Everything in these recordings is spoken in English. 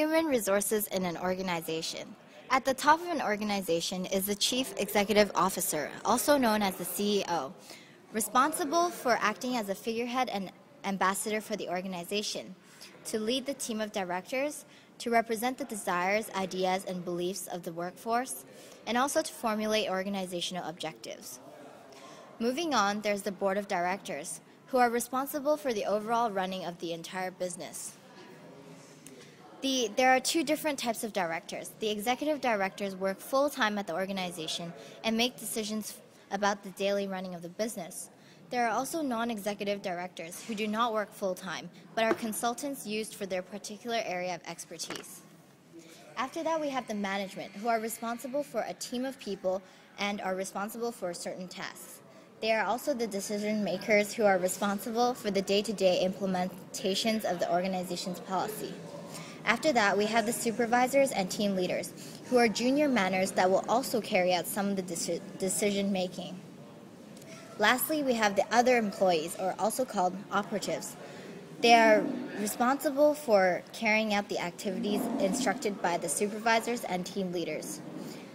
Human resources in an organization. At the top of an organization is the Chief Executive Officer, also known as the CEO, responsible for acting as a figurehead and ambassador for the organization, to lead the team of directors, to represent the desires, ideas, and beliefs of the workforce, and also to formulate organizational objectives. Moving on, there's the Board of Directors, who are responsible for the overall running of the entire business. There are two different types of directors. The executive directors work full-time at the organization and make decisions about the daily running of the business. There are also non-executive directors who do not work full-time, but are consultants used for their particular area of expertise. After that, we have the management, who are responsible for a team of people and are responsible for certain tasks. They are also the decision makers who are responsible for the day-to-day implementations of the organization's policy. After that, we have the supervisors and team leaders, who are junior managers that will also carry out some of the decision-making. Lastly, we have the other employees, or also called operatives. They are responsible for carrying out the activities instructed by the supervisors and team leaders.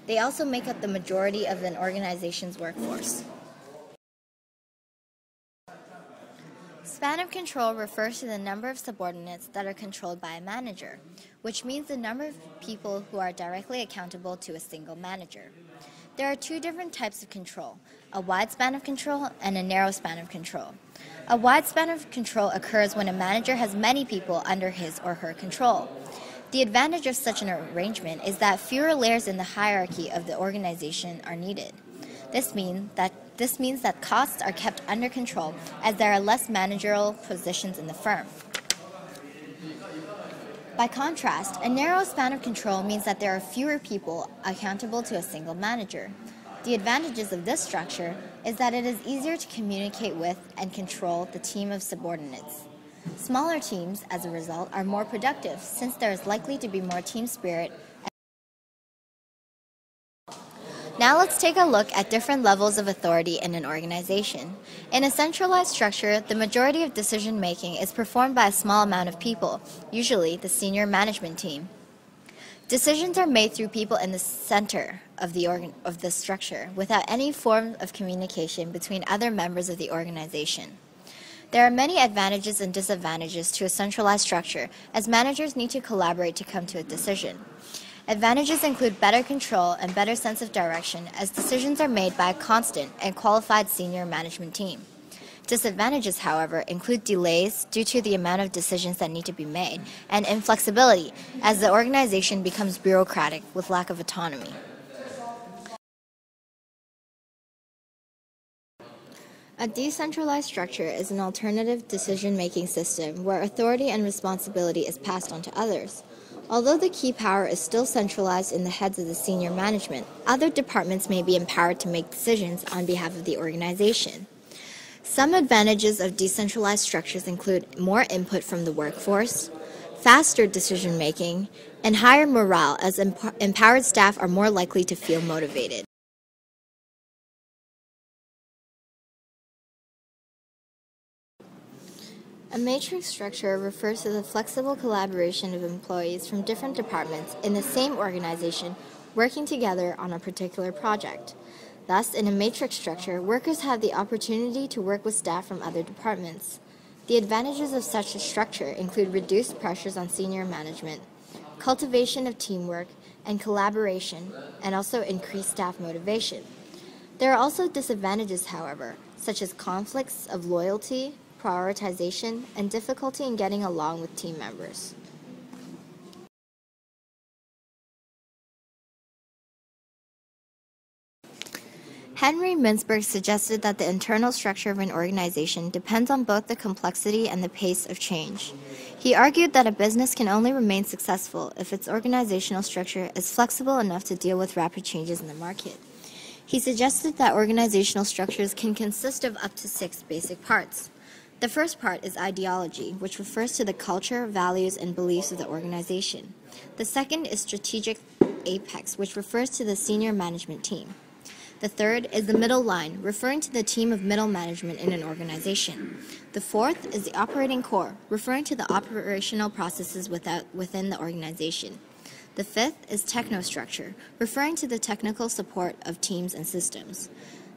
They also make up the majority of an organization's workforce. Span of control refers to the number of subordinates that are controlled by a manager, which means the number of people who are directly accountable to a single manager. There are two different types of control, a wide span of control and a narrow span of control. A wide span of control occurs when a manager has many people under his or her control. The advantage of such an arrangement is that fewer layers in the hierarchy of the organization are needed. This means that costs are kept under control as there are less managerial positions in the firm. By contrast, a narrow span of control means that there are fewer people accountable to a single manager. The advantages of this structure is that it is easier to communicate with and control the team of subordinates. Smaller teams, as a result, are more productive since there is likely to be more team spirit. Now let's take a look at different levels of authority in an organization. In a centralized structure, the majority of decision-making is performed by a small amount of people, usually the senior management team. Decisions are made through people in the center of the structure, without any form of communication between other members of the organization. There are many advantages and disadvantages to a centralized structure, as managers need to collaborate to come to a decision. Advantages include better control and better sense of direction, as decisions are made by a constant and qualified senior management team. Disadvantages, however, include delays due to the amount of decisions that need to be made, and inflexibility, as the organization becomes bureaucratic with lack of autonomy. A decentralized structure is an alternative decision-making system where authority and responsibility is passed on to others. Although the key power is still centralized in the heads of the senior management, other departments may be empowered to make decisions on behalf of the organization. Some advantages of decentralized structures include more input from the workforce, faster decision-making, and higher morale, as empowered staff are more likely to feel motivated. A matrix structure refers to the flexible collaboration of employees from different departments in the same organization working together on a particular project. Thus, in a matrix structure, workers have the opportunity to work with staff from other departments. The advantages of such a structure include reduced pressures on senior management, cultivation of teamwork and collaboration, and also increased staff motivation. There are also disadvantages, however, such as conflicts of loyalty, prioritization, and difficulty in getting along with team members. Henry Mintzberg suggested that the internal structure of an organization depends on both the complexity and the pace of change. He argued that a business can only remain successful if its organizational structure is flexible enough to deal with rapid changes in the market. He suggested that organizational structures can consist of up to 6 basic parts. The first part is ideology, which refers to the culture, values, and beliefs of the organization. The second is strategic apex, which refers to the senior management team. The third is the middle line, referring to the team of middle management in an organization. The fourth is the operating core, referring to the operational processes within the organization. The fifth is technostructure, referring to the technical support of teams and systems.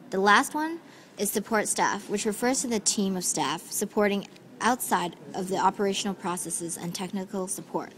The last one is support staff, which refers to the team of staff supporting outside of the operational processes and technical support.